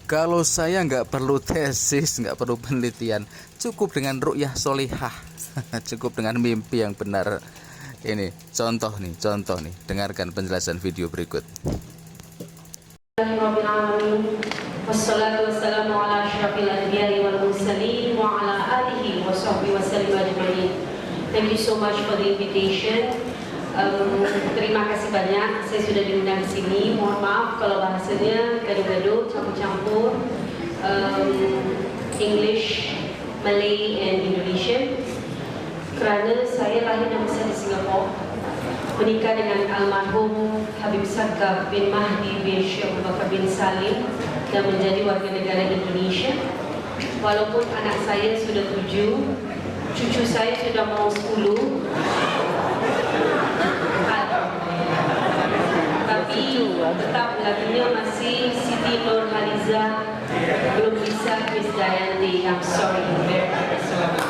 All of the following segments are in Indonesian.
Kalau saya nggak perlu tesis, nggak perlu penelitian, cukup dengan ru'yah solihah, cukup dengan mimpi yang benar. Ini contoh nih, dengarkan penjelasan video berikut. Wassalatu wassalamu ala asyrafil anbiya'i wal mursalin wa ala alihi wa sahbihi wa sallim ajma'in. Thank you so much for the invitation. Terima kasih banyak, saya sudah diundang di sini. Mohon maaf kalau bahasanya gaduh-gaduh, campur-campur, English, Malay, and Indonesian. Kerana saya lahir dan besar di Singapura, menikah dengan almarhum Habib Sagaf bin Mahdi bin Syekh Abu Bakar bin Salim dan menjadi warga negara Indonesia. Walaupun anak saya sudah 7, cucu saya sudah mau 10, tapi tetap lagunya masih Siti Nurhaliza, belum bisa Miss Dayanti. I'm sorry, very sorry.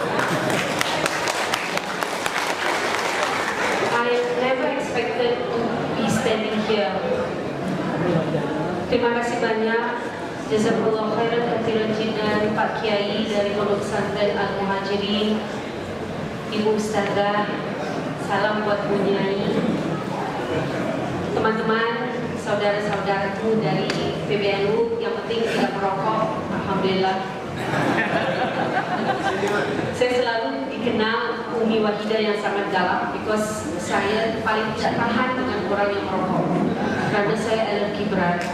I never expected to be standing here. Terima kasih banyak. Jazakallah khairan kathiran jiddan Pak Kiai dari Pondok Pesantren Al-Muhajirin, Ibu Ustazah, salam buat Bu Nyai, teman-teman, saudara-saudaraku dari PBNU yang penting tidak merokok, alhamdulillah. Saya selalu dikenal Umi Wahidah yang sangat galak, because saya paling tidak tahan dengan orang yang merokok, karena saya alergi berat.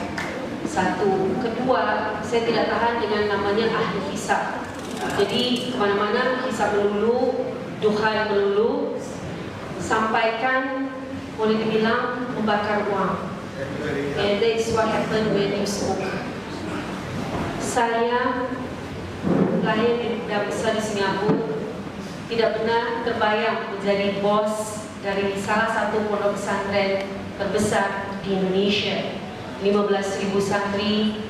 Satu, kedua, saya tidak tahan dengan namanya ahli hisab. Jadi kemana-mana hisab melulu, duha melulu, sampaikan boleh dibilang membakar uang. And that is what happened when you smoke. Saya lahir dan besar di Singapura, tidak pernah terbayang menjadi bos dari salah satu pondok pesantren terbesar di Indonesia. 15.000 santri,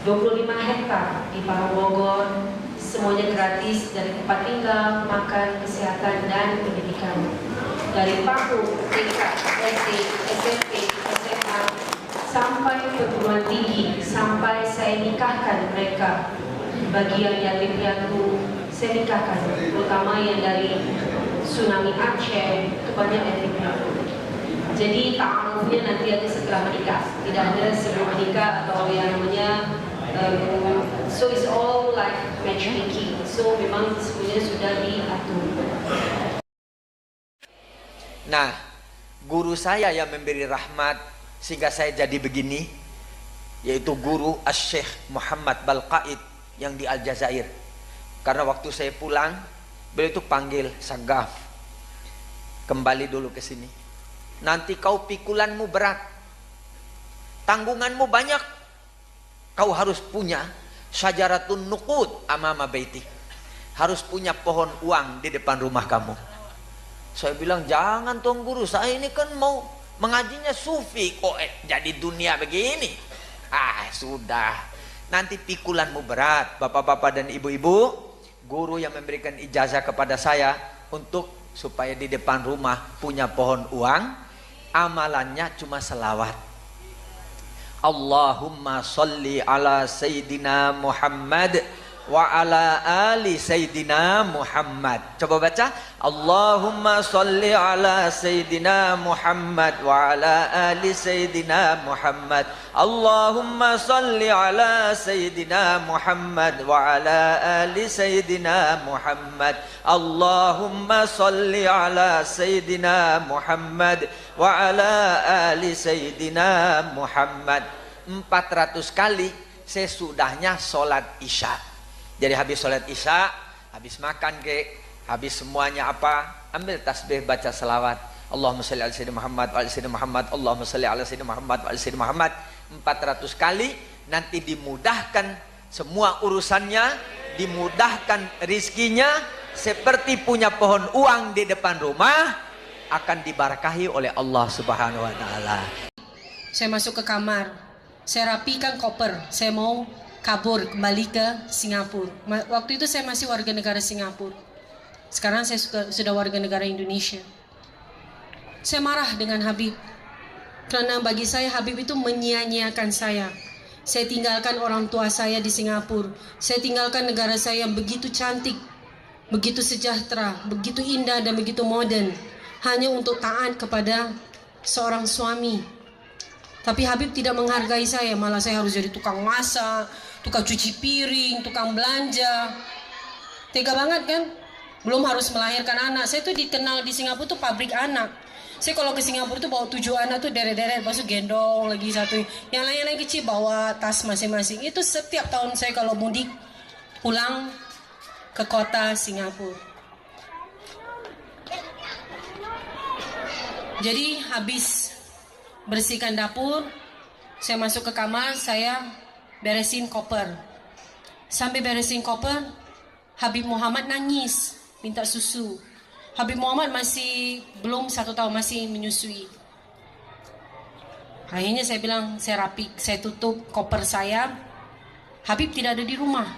25 hektar di Parung Bogor, semuanya gratis dari tempat tinggal, makan, kesehatan, dan pendidikan. Dari PAUD, TK, SD, SMP, SMA, sampai perguruan tinggi, sampai saya nikahkan mereka. Bagi yang yatim piatu, saya nikahkan, terutama yang dari tsunami Aceh, itu banyak yatim piatu. Jadi ta'arufnya nanti ada setelah menikah, tidak ada sebelum menikah atau yang namanya so it's all like matchmaking. So memang sebenarnya sudah diatur. Nah, guru saya yang memberi rahmat sehingga saya jadi begini, yaitu guru Asy-Syeikh Muhammad Balqaid yang di Aljazair. Karena waktu saya pulang, beliau itu panggil, Sagaf, kembali dulu ke sini. Nanti kau pikulanmu berat, tanggunganmu banyak, kau harus punya syajaratun nuqud amama baiti, harus punya pohon uang di depan rumah kamu. Saya bilang, jangan tuan guru, saya ini kan mau mengajinya sufi, kok jadi dunia begini. Sudah, nanti pikulanmu berat. Bapak-bapak dan ibu-ibu, guru yang memberikan ijazah kepada saya untuk supaya di depan rumah punya pohon uang, amalannya cuma selawat. Allahumma salli ala Sayyidina Muhammad wa ala ali Sayyidina Muhammad. Coba baca, Allahumma salli ala Sayyidina Muhammad wa ala ali Sayyidina Muhammad. Allahumma salli ala Sayyidina Muhammad wa ala ali Sayyidina Muhammad. Allahumma salli ala Sayyidina Muhammad wa ala ali Sayyidina Muhammad. 400 kali sesudahnya sholat isya. Jadi habis sholat isya, habis makan habis semuanya apa, ambil tasbih, baca selawat, Allahumma sholli ala Sayyidina Muhammad wa ala Sayyidina Muhammad, Allahumma sholli ala Sayyidina Muhammad wa ala Sayyidina Muhammad 400 kali. Nanti dimudahkan semua urusannya, dimudahkan rizkinya, seperti punya pohon uang di depan rumah, akan diberkahi oleh Allah Subhanahu wa taala. Saya masuk ke kamar, saya rapikan koper, saya mau kabur kembali ke Singapura. Waktu itu saya masih warga negara Singapura. Sekarang saya sudah warga negara Indonesia. Saya marah dengan Habib, karena bagi saya Habib itu menyia-nyiakan saya. Saya tinggalkan orang tua saya di Singapura. Saya tinggalkan negara saya yang begitu cantik, begitu sejahtera, begitu indah dan begitu modern, hanya untuk taat kepada seorang suami. Tapi Habib tidak menghargai saya, malah saya harus jadi tukang masak, tukang cuci piring, tukang belanja. Tega banget kan? Belum harus melahirkan anak. Saya tuh dikenal di Singapura tuh pabrik anak. Saya kalau ke Singapura tuh bawa 7 anak tuh deret-deret, lepas itu gendong lagi satu. Yang lain-lain kecil bawa tas masing-masing. Itu setiap tahun saya kalau mudik pulang ke kota Singapura. Jadi habis bersihkan dapur, saya masuk ke kamar, saya beresin koper. Sampai beresin koper, Habib Muhammad nangis, minta susu. Habib Muhammad masih belum 1 tahun, masih menyusui. Akhirnya saya bilang, saya rapi, saya tutup koper saya. Habib tidak ada di rumah.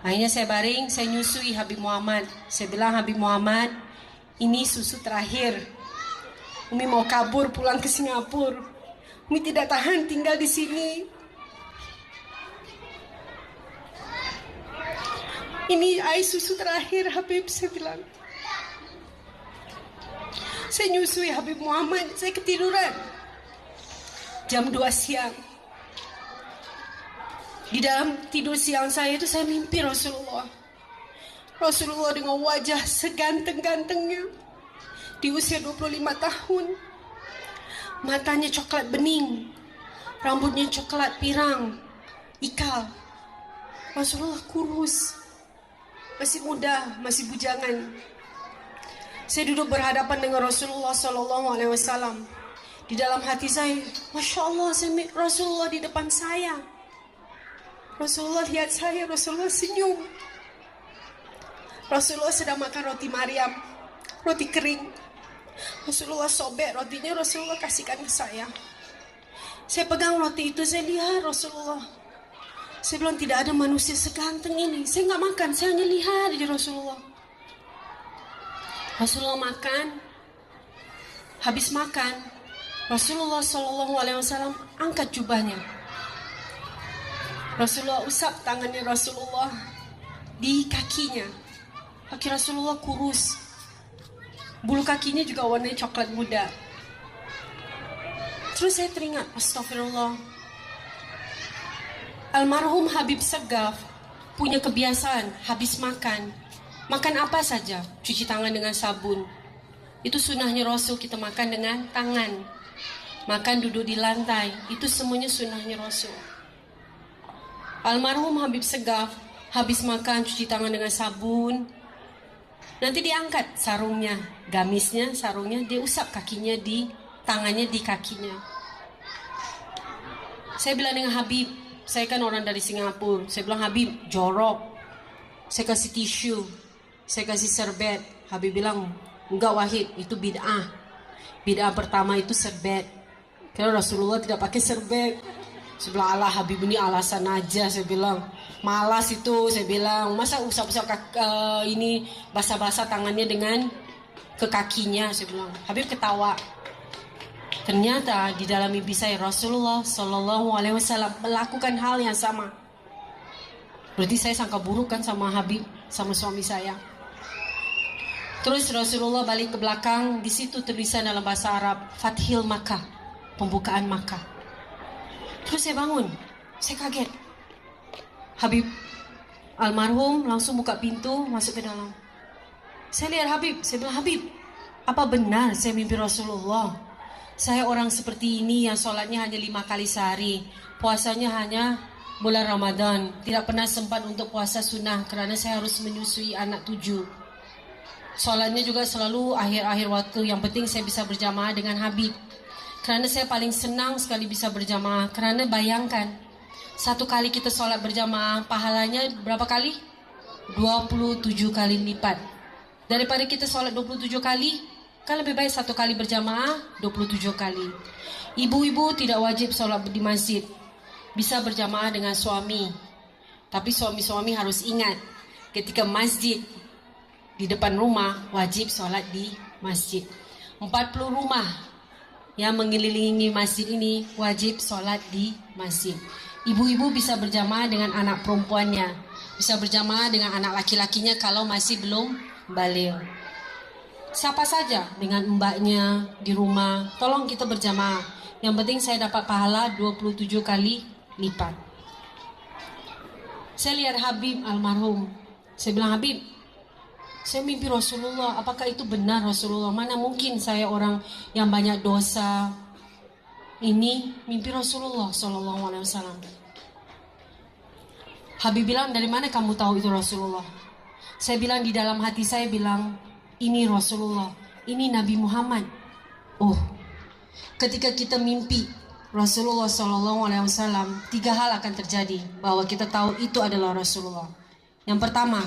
Akhirnya saya baring, saya nyusui Habib Muhammad. Saya bilang, Habib Muhammad, ini susu terakhir. Umi mau kabur pulang ke Singapura. Umi tidak tahan tinggal di sini. Ini air susu terakhir, Habib, saya bilang. Saya nyusui Habib Muhammad, saya ketiduran. Jam 2 siang. Di dalam tidur siang saya itu saya mimpi Rasulullah. Rasulullah dengan wajah seganteng-gantengnya. Di usia 25 tahun. Matanya coklat bening. Rambutnya coklat pirang. Ikal. Rasulullah kurus. Masih muda, masih bujangan. Saya duduk berhadapan dengan Rasulullah SAW. Di dalam hati saya, Masya Allah, Rasulullah di depan saya. Rasulullah lihat saya, Rasulullah senyum. Rasulullah sedang makan roti Maryam, roti kering. Rasulullah sobek rotinya, Rasulullah kasihkan ke saya. Saya pegang roti itu, saya lihat Rasulullah. Saya bilang, tidak ada manusia seganteng ini. Saya nggak makan, saya hanya lihat di Rasulullah. Rasulullah makan, habis makan, Rasulullah SAW angkat jubahnya. Rasulullah usap tangannya Rasulullah di kakinya. Kaki Rasulullah kurus, bulu kakinya juga warnanya coklat muda. Terus saya teringat, astagfirullah. Almarhum Habib Segaf punya kebiasaan habis makan. Makan apa saja, cuci tangan dengan sabun. Itu sunnahnya Rasul, kita makan dengan tangan. Makan duduk di lantai, itu semuanya sunnahnya Rasul. Almarhum Habib Segaf habis makan, cuci tangan dengan sabun. Nanti diangkat sarungnya, gamisnya, sarungnya, dia usap kakinya di tangannya, di kakinya. Saya bilang dengan Habib, saya kan orang dari Singapura. Saya bilang, Habib, jorok. Saya kasih tisu, saya kasih serbet. Habib bilang, enggak Wahid, itu bid'ah. Bid'ah pertama itu serbet. Karena Rasulullah tidak pakai serbet. Saya bilang, Allah Habib ini alasan aja. Saya bilang, malas itu. Saya bilang, masa usap-usap ini basah-basah tangannya dengan ke kakinya. Saya bilang, Habib ketawa. Ternyata di dalam mimpi saya Rasulullah SAW melakukan hal yang sama. Berarti saya sangka buruk kan sama Habib, sama suami saya. Terus Rasulullah balik ke belakang, di situ tulisan dalam bahasa Arab, Fathil Makkah, pembukaan Makkah. Terus saya bangun, saya kaget. Habib almarhum langsung buka pintu, masuk ke dalam. Saya lihat Habib, saya bilang, Habib, apa benar saya mimpi Rasulullah? Saya orang seperti ini yang sholatnya hanya 5 kali sehari, puasanya hanya bulan Ramadan, tidak pernah sempat untuk puasa sunnah karena saya harus menyusui anak 7. Sholatnya juga selalu akhir-akhir waktu. Yang penting saya bisa berjamaah dengan Habib. Karena saya paling senang sekali bisa berjamaah. Karena bayangkan, 1 kali kita sholat berjamaah, pahalanya berapa kali? 27 kali lipat. Daripada kita sholat 27 kali, kan lebih baik 1 kali berjamaah 27 kali. Ibu-ibu tidak wajib sholat di masjid, bisa berjamaah dengan suami. Tapi suami-suami harus ingat, ketika masjid di depan rumah, wajib sholat di masjid. 40 rumah yang mengelilingi masjid ini wajib sholat di masjid. Ibu-ibu bisa berjamaah dengan anak perempuannya, bisa berjamaah dengan anak laki-lakinya kalau masih belum baligh. Siapa saja dengan mbaknya di rumah, tolong kita berjamaah. Yang penting saya dapat pahala 27 kali lipat. Saya lihat Habib almarhum. Saya bilang, Habib, saya mimpi Rasulullah. Apakah itu benar Rasulullah? Mana mungkin saya orang yang banyak dosa ini mimpi Rasulullah Sallallahu Alaihi Wasallam. Habib bilang, dari mana kamu tahu itu Rasulullah? Saya bilang, di dalam hati saya bilang, ini Rasulullah, ini Nabi Muhammad. Oh, ketika kita mimpi Rasulullah Sallallahu Alaihi Wasallam, 3 hal akan terjadi bahwa kita tahu itu adalah Rasulullah. Yang pertama,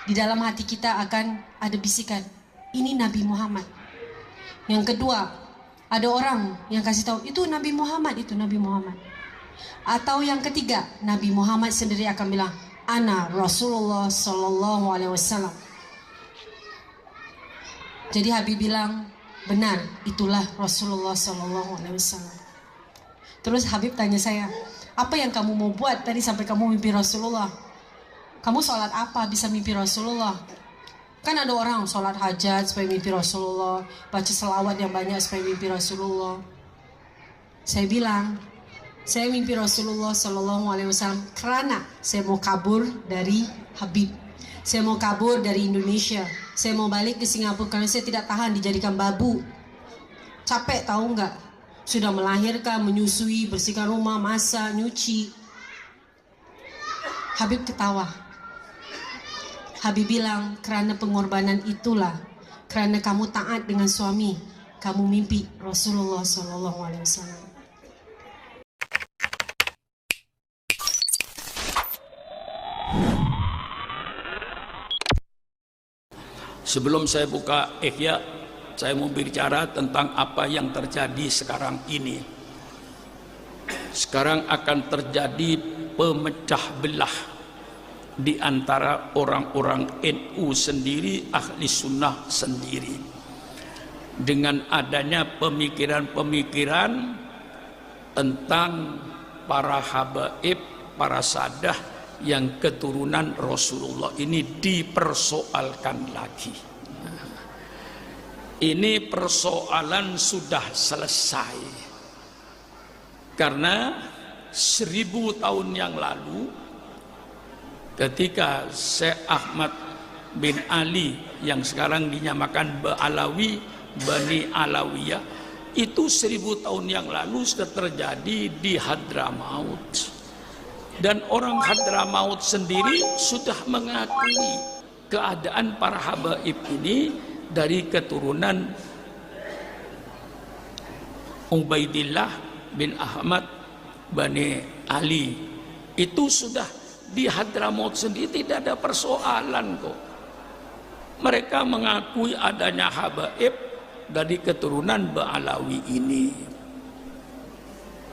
di dalam hati kita akan ada bisikan, ini Nabi Muhammad. Yang kedua, ada orang yang kasih tahu, itu Nabi Muhammad, itu Nabi Muhammad. Atau yang ketiga, Nabi Muhammad sendiri akan bilang, Ana Rasulullah Sallallahu Alaihi Wasallam. Jadi Habib bilang, benar, itulah Rasulullah Sallallahu Alaihi Wasallam. Terus Habib tanya saya, apa yang kamu mau buat tadi sampai kamu mimpi Rasulullah? Kamu sholat apa bisa mimpi Rasulullah? Kan ada orang sholat hajat supaya mimpi Rasulullah, baca selawat yang banyak supaya mimpi Rasulullah. Saya bilang, saya mimpi Rasulullah Sallallahu Alaihi Wasallam karena saya mau kabur dari Habib. Saya mau kabur dari Indonesia. Saya mau balik ke Singapura karena saya tidak tahan dijadikan babu. Capek tahu nggak? Sudah melahirkan, menyusui, bersihkan rumah, masak, nyuci. Habib ketawa. Habib bilang, karena pengorbanan itulah, karena kamu taat dengan suami, kamu mimpi Rasulullah Sallallahu Alaihi Wasallam. Sebelum saya buka Ihya, saya mau bicara tentang apa yang terjadi sekarang ini. Sekarang akan terjadi pemecah belah di antara orang-orang NU sendiri, ahli sunnah sendiri. Dengan adanya pemikiran-pemikiran tentang para habaib, para sadah yang keturunan Rasulullah ini dipersoalkan lagi. Ini persoalan sudah selesai karena 1000 tahun yang lalu ketika Syekh Ahmad bin Ali yang sekarang dinyamakan Ba'alawi, Bani Alawiyah, itu 1000 tahun yang lalu sudah terjadi di Hadramaut. Dan orang Hadramaut sendiri sudah mengakui keadaan para habaib ini dari keturunan Ubaidillah bin Ahmad Bani Ali. Itu sudah di Hadramaut sendiri tidak ada persoalan kok. Mereka mengakui adanya habaib dari keturunan Ba'alawi ini.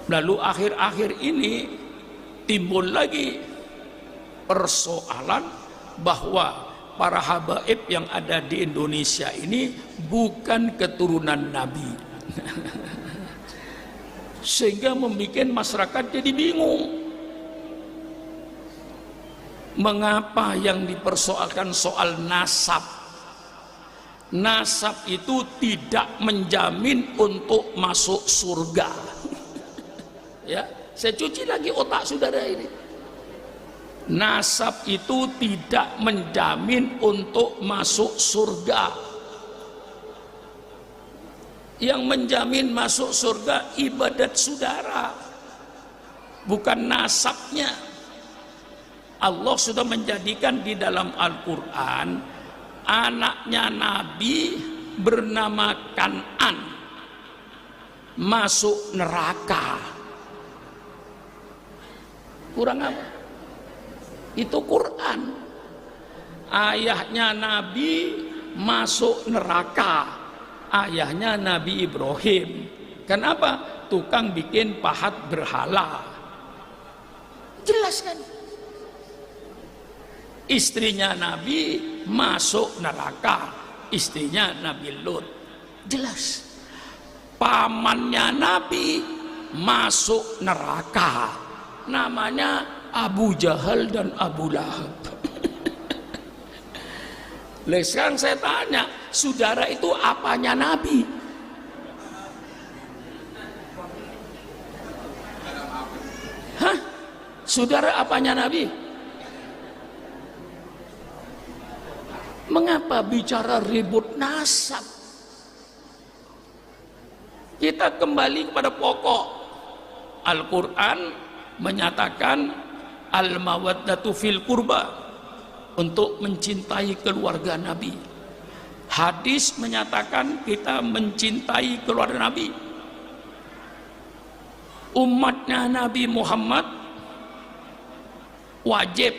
Lalu akhir-akhir ini timbul lagi persoalan bahwa para habaib yang ada di Indonesia ini bukan keturunan Nabi. Sehingga membuat masyarakat jadi bingung. Mengapa yang dipersoalkan soal nasab? Nasab itu tidak menjamin untuk masuk surga. Ya, saya cuci lagi otak saudara ini. Nasab itu tidak menjamin untuk masuk surga. Yang menjamin masuk surga ibadat saudara, bukan nasabnya. Allah sudah menjadikan di dalam Al-Quran anaknya Nabi bernama Kan'an masuk neraka. Kurang apa? Itu Quran. Ayahnya Nabi masuk neraka. Ayahnya Nabi Ibrahim. Kenapa? Tukang bikin pahat berhala. Jelas kan? Istrinya Nabi masuk neraka. Istrinya Nabi Lut. Jelas. pamannya Nabi masuk neraka, namanya Abu Jahal dan Abu Lahab. Sekarang saya tanya, saudara itu apanya Nabi? Hah? Saudara apanya Nabi? Mengapa bicara ribut nasab? Kita kembali kepada pokok. Al-Quran menyatakan al-mawaddatu fil qurba, untuk mencintai keluarga Nabi. Hadis menyatakan kita mencintai keluarga Nabi. Umatnya Nabi Muhammad wajib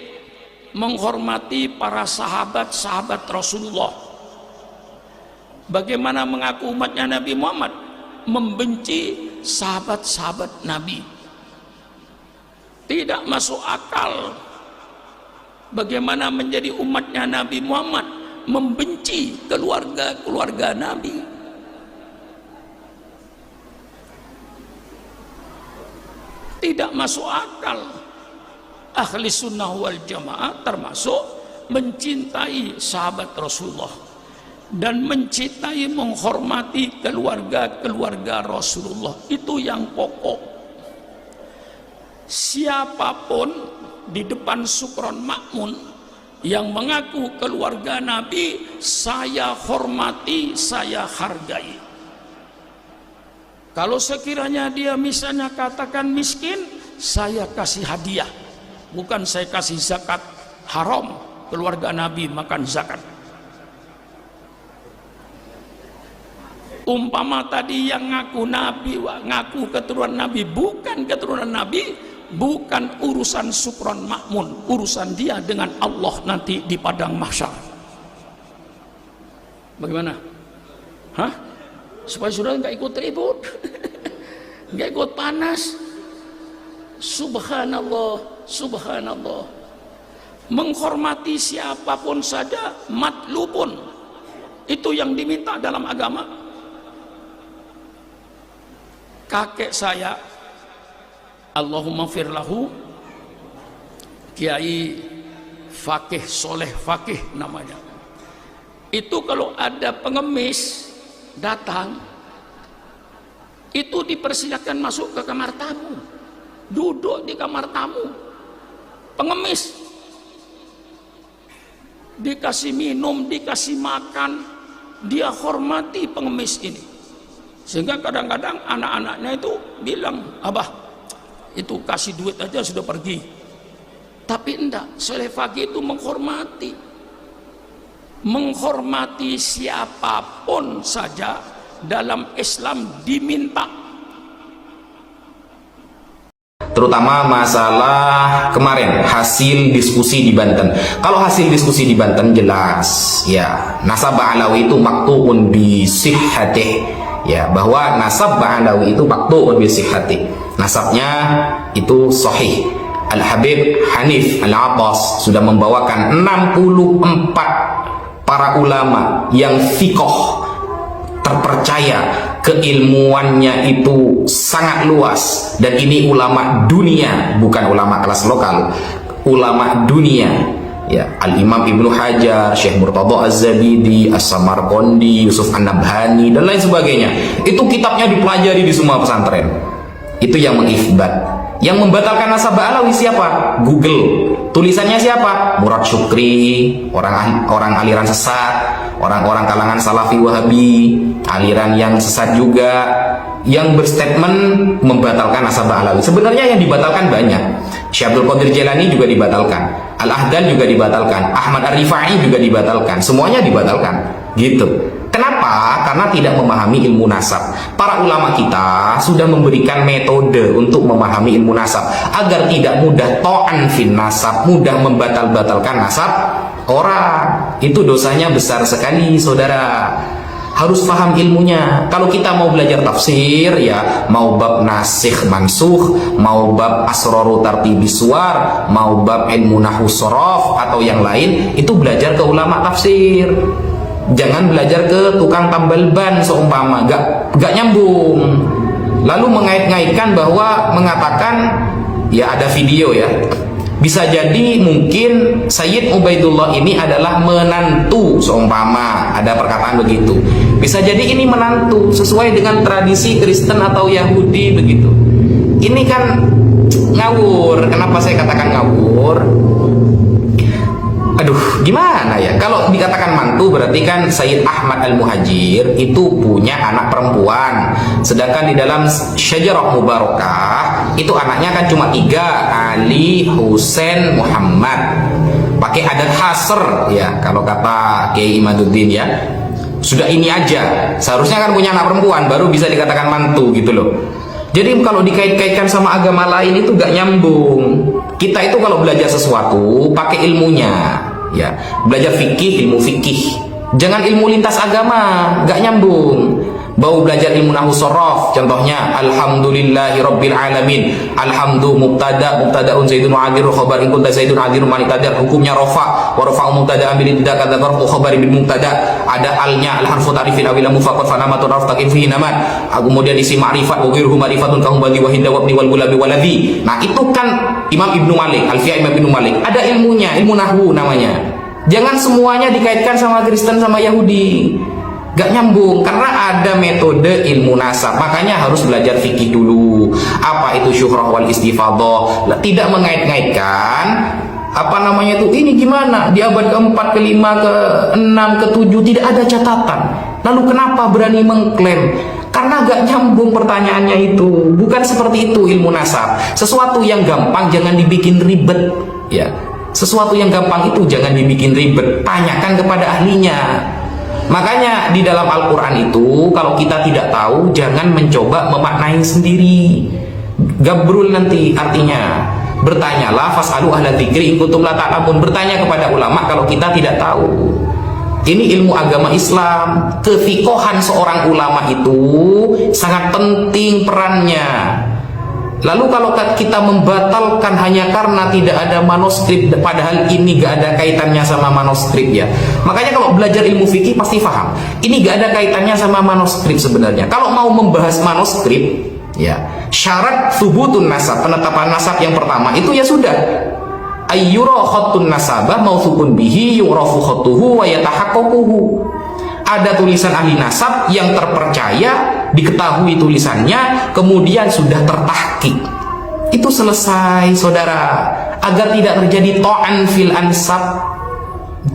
menghormati para sahabat-sahabat Rasulullah. Bagaimana mengaku umatnya Nabi Muhammad? Membenci sahabat-sahabat Nabi. Tidak masuk akal. Bagaimana menjadi umatnya Nabi Muhammad membenci keluarga-keluarga Nabi. Tidak masuk akal. Ahli sunnah wal jamaah termasuk mencintai sahabat Rasulullah dan mencintai, menghormati keluarga-keluarga Rasulullah. Itu yang pokok. Siapapun di depan Sukron Makmun yang mengaku keluarga Nabi, saya hormati, saya hargai. Kalau sekiranya dia misalnya katakan miskin, saya kasih hadiah, bukan saya kasih zakat. Haram keluarga Nabi makan zakat. Umpama tadi yang ngaku Nabi, ngaku keturunan Nabi, bukan keturunan Nabi, bukan urusan Sukron Makmun, urusan dia dengan Allah nanti di padang mahsyar. Bagaimana? Hah? Supaya saudara nggak ikut ribut, nggak ikut panas. Subhanallah, subhanallah. Menghormati siapapun saja, matlubun, itu yang diminta dalam agama. Kakek saya, Allahumma firlahu, Kiai Fakih Soleh Fakih namanya. Itu kalau ada pengemis datang, itu dipersilakan masuk ke kamar tamu, duduk di kamar tamu. Pengemis dikasih minum, dikasih makan, dia hormati pengemis ini. Sehingga kadang-kadang anak-anaknya itu bilang, abah itu kasih duit aja sudah pergi. Tapi enggak, Soleh Fakih itu menghormati siapapun saja dalam Islam diminta. Terutama masalah kemarin hasil diskusi di Banten. Kalau hasil diskusi di Banten jelas ya, nasab Ba'alawi itu maqtu'un bi sihhatih, ya, bahwa nasab Ba'alawi itu maqtu'un bi sihhatih. Nasabnya itu sahih. Al-Habib Hanif Al-Abbas sudah membawakan 64 para ulama yang fiqh terpercaya, keilmuannya itu sangat luas, dan ini ulama dunia, bukan ulama kelas lokal, ulama dunia, ya. Al-Imam Ibnu Hajar, Syekh Murtadha Az-Zabidi, As-Samarqandi, Yusuf An-Nabhani, dan lain sebagainya. Itu kitabnya dipelajari di semua pesantren. Itu yang mengifbat. Yang membatalkan nasab Ba'alawi siapa? Google. Tulisannya siapa? Murad Syukri, orang aliran sesat, orang-orang kalangan Salafi Wahabi, aliran yang sesat juga, yang berstatement membatalkan nasab Ba'alawi. Sebenarnya yang dibatalkan banyak. Syekh Abdul Qadir Jailani juga dibatalkan, Al-Ahdan juga dibatalkan, Ahmad Ar-Rifai juga dibatalkan, semuanya dibatalkan. Gitu. Kenapa? Karena tidak memahami ilmu nasab. Para ulama kita sudah memberikan metode untuk memahami ilmu nasab agar tidak mudah ta'an fin nasab, mudah membatal-batalkan nasab orang. Itu dosanya besar sekali, saudara. Harus paham ilmunya. Kalau kita mau belajar tafsir, ya, mau bab nasikh mansukh, mau bab asraru tartibi suwar, mau bab ilmu nahwu sorof atau yang lain, itu belajar ke ulama tafsir. jangan belajar ke tukang tambal ban seumpama, gak nyambung. Lalu mengait-ngaitkan bahwa mengatakan ya ada video ya, bisa jadi mungkin Sayyid Ubaidullah ini adalah menantu seumpama, ada perkataan begitu. Bisa jadi ini menantu sesuai dengan tradisi Kristen atau Yahudi begitu. Ini kan ngawur. Kenapa saya katakan ngawur? Aduh, gimana ya? Kalau dikatakan mantu berarti kan Sayyid Ahmad Al-Muhajir itu punya anak perempuan. Sedangkan di dalam Syajarah Mubarakah itu anaknya kan cuma 3, Ali, Husain, Muhammad. Pakai adat hasr ya, kalau kata Kiai Imaduddin ya. Sudah ini aja. Seharusnya kan punya anak perempuan baru bisa dikatakan mantu gitu loh. Jadi kalau dikait-kaitkan sama agama lain itu gak nyambung. Kita itu kalau belajar sesuatu pakai ilmunya, ya. Belajar fikih, ilmu fikih. Jangan ilmu lintas agama, gak nyambung. Bau belajar ilmu nahwu shorof, contohnya alhamdulillahi rabbil alamin. Alhamdu mubtadaun zaidun adirul khabar in kunta zaidun adirul manitadar. Hukumnya rofa wa rafa'u mubtada'an bil tidak kata barfu khabari bil mubtada. Ada alnya al harfu ta'rifin awil mufaqat fa namatun raf taqin fihi namat. Kemudian isi ma'rifat wa ghairuhu ma'rifatun kahum badi wa hinda wa ibni wal gulabi waladhi. Nah itu kan Imam Ibnu Malik, Alfiyah Imam Ibnu Malik. Ada ilmunya, ilmu nahwu namanya. Jangan semuanya dikaitkan sama Kristen sama Yahudi. Gak nyambung, karena ada metode ilmu nasab. Makanya harus belajar fikih dulu. Apa itu syuhrah wal istifadah. Tidak mengait-ngaitkan apa namanya itu, ini gimana di abad ke-4, ke-5, ke-6, ke-7 tidak ada catatan. Lalu kenapa berani mengklaim? Karena gak nyambung pertanyaannya itu. Bukan seperti itu ilmu nasab. Sesuatu yang gampang jangan dibikin ribet, ya. Sesuatu yang gampang itu jangan dibikin ribet. Tanyakan kepada ahlinya. Makanya di dalam Al-Quran itu kalau kita tidak tahu jangan mencoba memaknai sendiri. Gabrul nanti artinya. Bertanyalah fas'alu ahla dzikri in kuntum la ta'lamun. Bertanya kepada ulama kalau kita tidak tahu. Ini ilmu agama Islam. Kefiqohan seorang ulama itu sangat penting perannya. Lalu kalau kita membatalkan hanya karena tidak ada manuskrip, padahal ini gak ada kaitannya sama manuskrip ya. Makanya kalau belajar ilmu fikih pasti paham. Ini gak ada kaitannya sama manuskrip sebenarnya. Kalau mau membahas manuskrip, ya syarat thubutun nasab, penetapan nasab yang pertama itu ya sudah. Ayyura khattun nasabah mauthukun bihi yu'rafu khattuhu wa yatahaqqaquhu. Ada tulisan ahli nasab yang terpercaya, diketahui tulisannya, kemudian sudah tertahqiq. Itu selesai, saudara. Agar tidak terjadi ta'an fil ansab,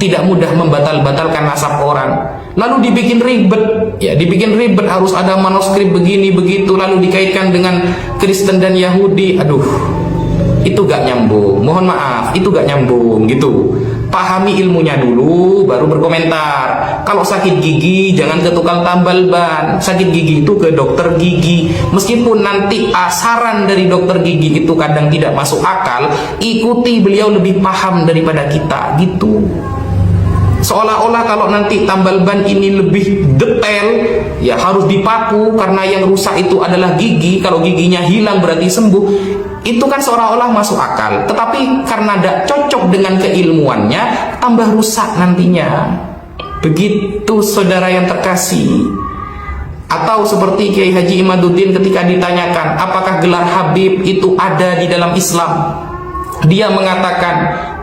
tidak mudah membatal-batalkan nasab orang. Lalu dibikin ribet, ya dibikin ribet, harus ada manuskrip begini begitu, lalu dikaitkan dengan Kristen dan Yahudi. Aduh, itu gak nyambung. Mohon maaf, itu gak nyambung gitu. Pahami ilmunya dulu baru berkomentar. Kalau sakit gigi jangan ke tukang tambal ban. Sakit gigi itu ke dokter gigi. Meskipun nanti saran dari dokter gigi itu kadang tidak masuk akal, ikuti, beliau lebih paham daripada kita gitu. Seolah-olah kalau nanti tambal ban ini lebih detail, ya harus dipaku karena yang rusak itu adalah gigi. Kalau giginya hilang berarti sembuh. Itu kan seolah-olah masuk akal. Tetapi karena tidak cocok dengan keilmuannya, tambah rusak nantinya. Begitu saudara yang terkasih. Atau seperti Kiai Haji Imaduddin ketika ditanyakan apakah gelar Habib itu ada di dalam Islam, dia mengatakan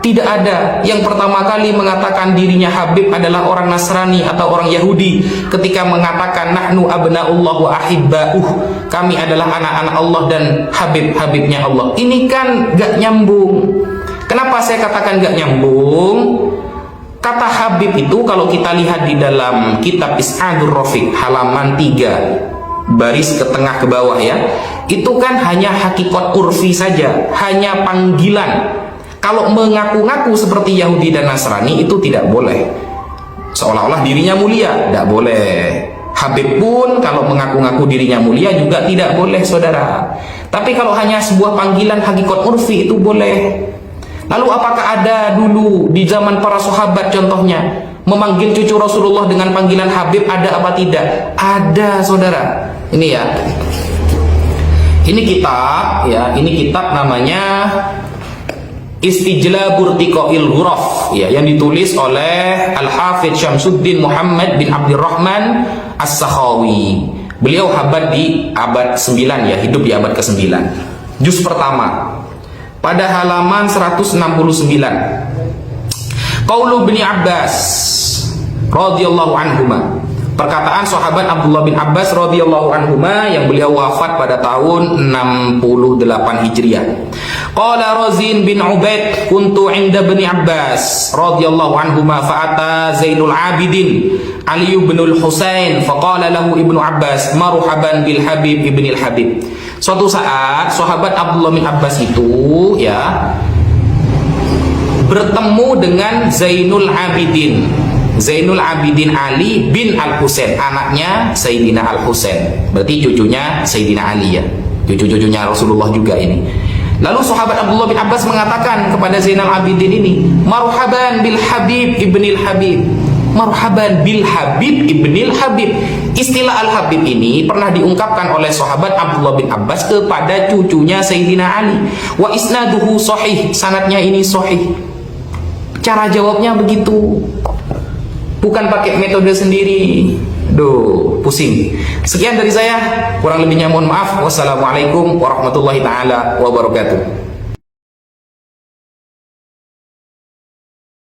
tidak ada. Yang pertama kali mengatakan dirinya Habib adalah orang Nasrani atau orang Yahudi ketika mengatakan nahnu abna'ullah wa ahibba'uh, kami adalah anak-anak Allah dan Habib-habibnya Allah. Ini kan gak nyambung. Kenapa saya katakan gak nyambung? Kata Habib itu kalau kita lihat di dalam kitab Is'adur Rafiq halaman 3 baris ke tengah ke bawah ya, itu kan hanya hakikat urfi saja, hanya panggilan. Kalau mengaku-ngaku seperti Yahudi dan Nasrani itu tidak boleh, seolah-olah dirinya mulia, tidak boleh. Habib pun kalau mengaku-ngaku dirinya mulia juga tidak boleh, saudara. Tapi kalau hanya sebuah panggilan hakikat urfi itu boleh. Lalu apakah ada dulu di zaman para sahabat contohnya memanggil cucu Rasulullah dengan panggilan Habib, ada apa tidak? Ada, saudara. Ini ya. Ini kitab ya, ini kitab namanya Istijlabur Tiqa'il Ghuraf, ya, yang ditulis oleh Al-Hafidz Syamsuddin Muhammad bin Abdurrahman As-Sakhawi. Beliau habat di abad 9, ya, hidup di abad ke-9. Juz pertama pada halaman 169. Qaulu bin Abbas radhiyallahu anhuma, perkataan sahabat Abdullah bin Abbas radhiyallahu anhuma yang beliau wafat pada tahun 68 Hijriah. Qala Razin bin Ubaid kuntu inda bin Abbas radhiyallahu anhuma fa'ata Zainul Abidin Ali bin Al-Husain faqala lahu Ibnu Abbas marhaban bil Habib ibnil Habib. Suatu saat sahabat Abdullah bin Abbas itu, ya, bertemu dengan Zainul Abidin. Zainul Abidin Ali bin Al-Husain, anaknya Sayyidina Al-Husain. Berarti cucunya Sayyidina Ali, ya. Cucu-cucunya Rasulullah juga ini. Lalu sahabat Abdullah bin Abbas mengatakan kepada Zainal Abidin ini, marhaban bil Habib ibnil Habib. Marhaban bil Habib ibnil Habib. Istilah Al-Habib ini pernah diungkapkan oleh sahabat Abdullah bin Abbas kepada cucunya Sayyidina Ali. Wa isnaduhu sahih, sanadnya ini sahih. Cara jawabnya begitu, bukan pakai metode sendiri. Duh, pusing. Sekian dari saya, kurang lebihnya mohon maaf. Wassalamualaikum warahmatullahi taala wabarakatuh.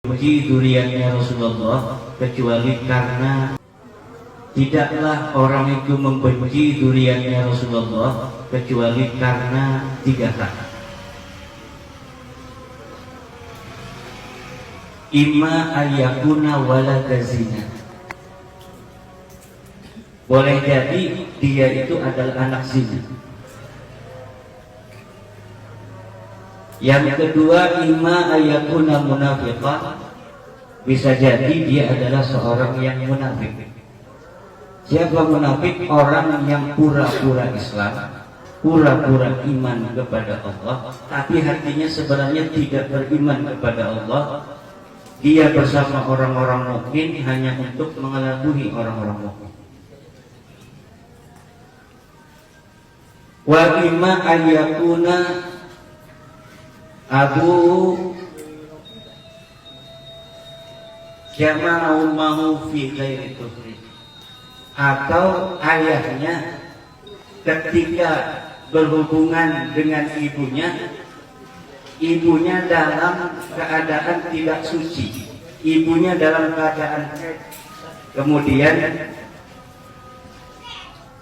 Puji duriannya Rasulullah kecuali karena tidaklah orang itu membenci duriannya Rasulullah kecuali karena 3 hal. Imma ayyakuna walada zina. Boleh jadi dia itu adalah anak zina. Yang kedua, imma ayyakuna munafiqan. Bisa jadi dia adalah seorang yang munafik. Siapa munafik? Orang yang pura-pura Islam, pura-pura iman kepada Allah, tapi hatinya sebenarnya tidak beriman kepada Allah. Dia bersama orang-orang mukmin hanya untuk mengelabui orang-orang mukmin. Wa imma ayyakuna abu jama'umahu fi ghairi kufri, atau ayahnya ketika berhubungan dengan ibunya dalam keadaan tidak suci, ibunya dalam keadaan kemudian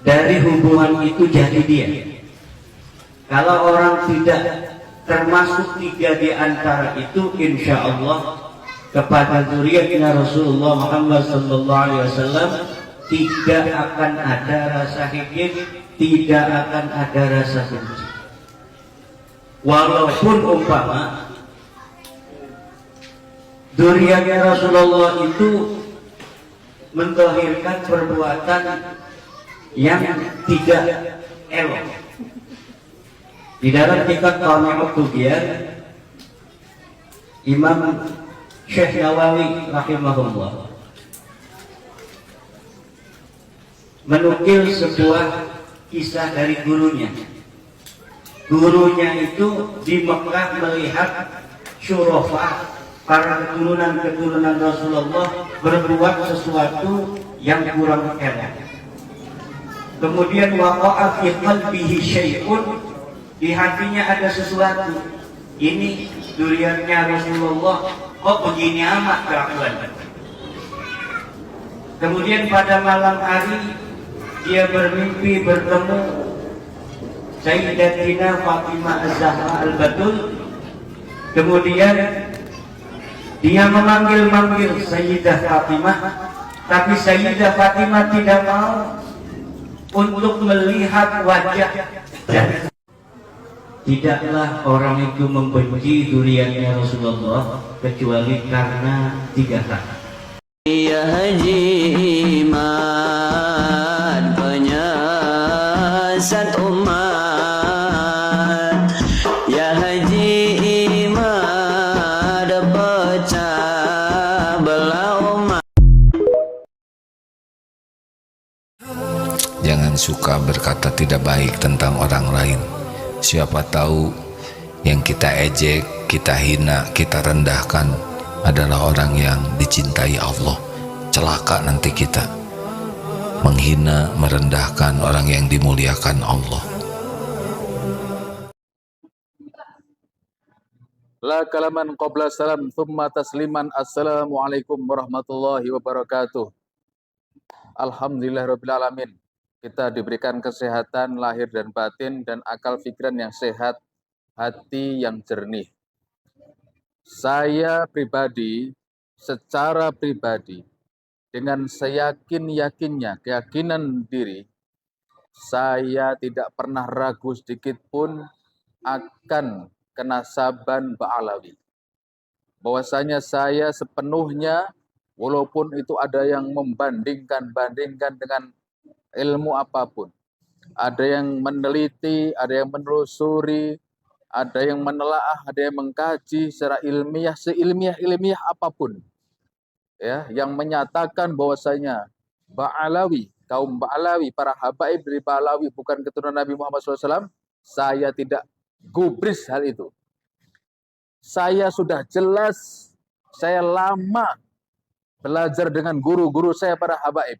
dari hubungan itu jadi dia. Kalau orang tidak termasuk 3 di antara itu, insya Allah kepada zuriatnya Rasulullah Muhammad SAW tidak akan ada rasa hikid, tidak akan ada rasa benci. Walaupun umpama zuriatnya Rasulullah itu menzahirkan perbuatan yang tidak elok. Di dalam kitab Qami'ut Tugyan, Imam Syekh Nawawi rahimahullah menukil sebuah kisah dari gurunya. Gurunya itu di Mekah melihat syurafah, para keturunan Rasulullah berbuat sesuatu yang kurang elok. Kemudian waqa'a fi qalbihi syai'un, di hatinya ada sesuatu. Ini duriannya Rasulullah, kok begini amat kelakuan. Kemudian pada malam hari dia bermimpi bertemu Sayyidatina Fatimah Az-Zahra Al-Batul. Kemudian dia memanggil-manggil Sayyidah Fatimah, tapi Sayyidah Fatimah tidak mau untuk melihat wajah. Tidaklah orang itu membenci duriannya Rasulullah kecuali karena 3 hal. Ya Haji Iman, penyesat umat. Ya Haji Iman, pecah belah umat. Jangan suka berkata tidak baik tentang orang lain. Siapa tahu Yang kita ejek, kita hina, kita rendahkan adalah orang yang dicintai Allah. Celaka nanti kita menghina, merendahkan orang yang dimuliakan Allah. La kalaman qabla salam thumma tasliman. Assalamualaikum warahmatullahi wabarakatuh. Alhamdulillahirabbil alamin. Kita diberikan kesehatan lahir dan batin dan akal pikiran yang sehat, hati yang jernih. Saya pribadi, secara pribadi, dengan seyakin-yakinnya, keyakinan diri, saya tidak pernah ragu sedikit pun akan kenasaban Ba'alawi. Bahwasanya saya sepenuhnya, walaupun itu ada yang membandingkan dengan ilmu apapun, ada yang meneliti, ada yang menelusuri, ada yang menelaah, ada yang mengkaji secara ilmiah, seilmiah apapun, ya, yang menyatakan bahwasanya Ba'alawi, kaum Ba'alawi, para habaib dari Ba'alawi bukan keturunan Nabi Muhammad SAW, saya tidak gubris hal itu. Saya sudah jelas, saya lama belajar dengan guru-guru saya para habaib.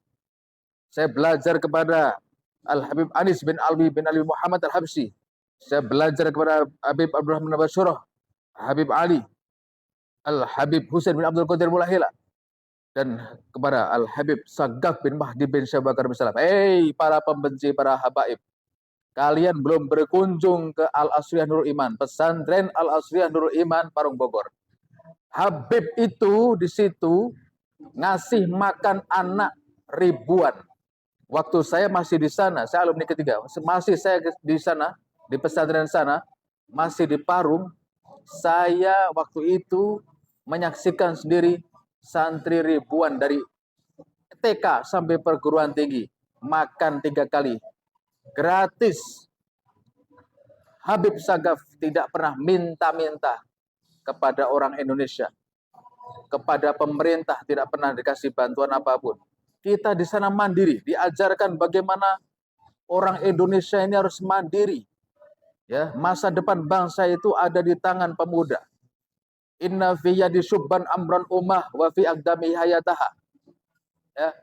Saya belajar kepada Al-Habib Anis bin Alwi bin Ali Muhammad Al-Habsyi. Saya belajar kepada Habib Abdurrahman Basyurah, Habib Ali, Al-Habib Husain bin Abdul Qadir Mulahila, dan kepada Al-Habib Sagaf bin Mahdi bin Syekh Bakar bin Salam. Para pembenci, para habaib, kalian belum berkunjung ke Al-Asriyah Nurul Iman, pesantren Al-Asriyah Nurul Iman Parung Bogor. Habib itu di situ ngasih makan anak ribuan. Waktu saya masih di sana, saya alumni ketiga, masih saya di sana, di pesantren sana, masih di Parung, saya waktu itu menyaksikan sendiri santri ribuan dari TK sampai perguruan tinggi makan 3 kali gratis. Habib Sagaf tidak pernah minta-minta kepada orang Indonesia, kepada pemerintah tidak pernah dikasih bantuan apapun. Kita di sana mandiri, diajarkan bagaimana orang Indonesia ini harus mandiri. Ya, masa depan bangsa itu ada di tangan pemuda. Inna fi yadi syubban amran ummah wa fi aqdami hayataha. Ya.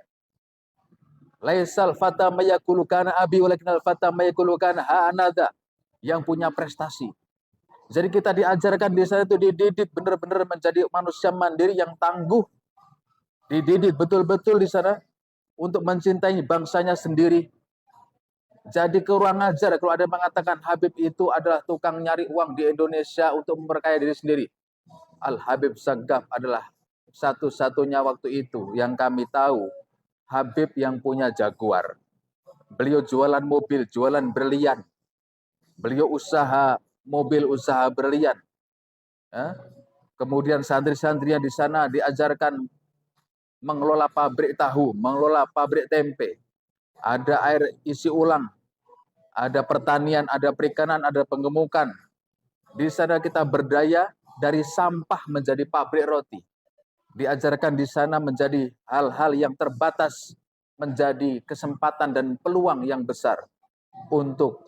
Laisal fata mayakulu kana abi walakinal fata mayakulu kana hanada, yang punya prestasi. Jadi kita diajarkan di sana itu dididik benar-benar menjadi manusia mandiri yang tangguh. Dididik betul-betul di sana untuk mencintai bangsanya sendiri. Jadi kurang ajar kalau ada yang mengatakan Habib itu adalah tukang nyari uang di Indonesia untuk memperkaya diri sendiri. Al-Habib Sagaf adalah satu-satunya waktu itu yang kami tahu Habib yang punya Jaguar. Beliau jualan mobil, jualan berlian. Beliau usaha mobil, usaha berlian. Ya. Kemudian santri-santrinya di sana diajarkan mengelola pabrik tahu, mengelola pabrik tempe. Ada air isi ulang, ada pertanian, ada perikanan, ada penggemukan. Di sana kita berdaya dari sampah menjadi pabrik roti. Diajarkan di sana menjadi hal-hal yang terbatas, menjadi kesempatan dan peluang yang besar untuk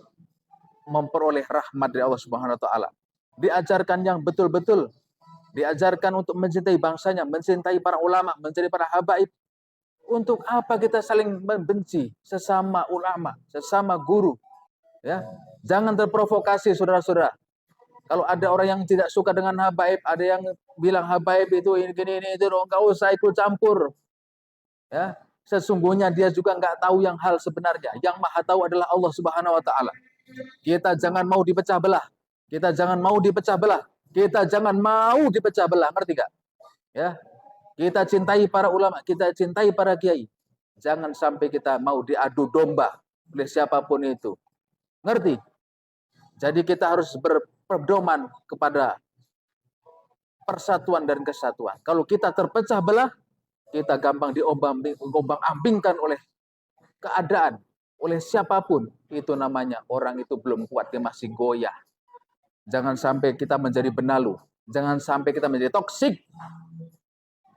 memperoleh rahmat dari Allah Subhanahu wa taala. Diajarkan yang betul-betul, diajarkan untuk mencintai bangsanya, mencintai para ulama, mencintai para habaib. Untuk apa kita saling membenci sesama ulama, sesama guru? Ya, jangan terprovokasi saudara-saudara. Kalau ada orang yang tidak suka dengan habaib, ada yang bilang habaib itu ini itu, enggak usah ikut campur. Ya, sesungguhnya dia juga enggak tahu yang hal sebenarnya. Yang Maha tahu adalah Allah Subhanahu wa taala. Kita jangan mau dipecah belah. Kita jangan mau dipecah belah. Kita jangan mau dipecah belah, ngerti gak? Ya, kita cintai para ulama, kita cintai para kiai. Jangan sampai kita mau diadu domba oleh siapapun itu. Ngerti? Jadi kita harus berpedoman kepada persatuan dan kesatuan. Kalau kita terpecah belah, kita gampang diombang-ambingkan oleh keadaan, oleh siapapun. Itu namanya orang itu belum kuat, dia masih goyah. Jangan sampai kita menjadi benalu. Jangan sampai kita menjadi toksik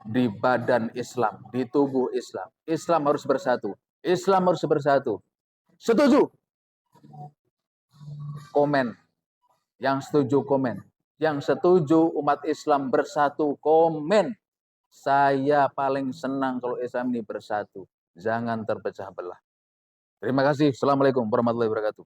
di badan Islam, di tubuh Islam. Islam harus bersatu. Islam harus bersatu. Setuju? Komen. Yang setuju komen. Yang setuju umat Islam bersatu komen. Saya paling senang kalau Islam ini bersatu. Jangan terpecah belah. Terima kasih. Assalamualaikum warahmatullahi wabarakatuh.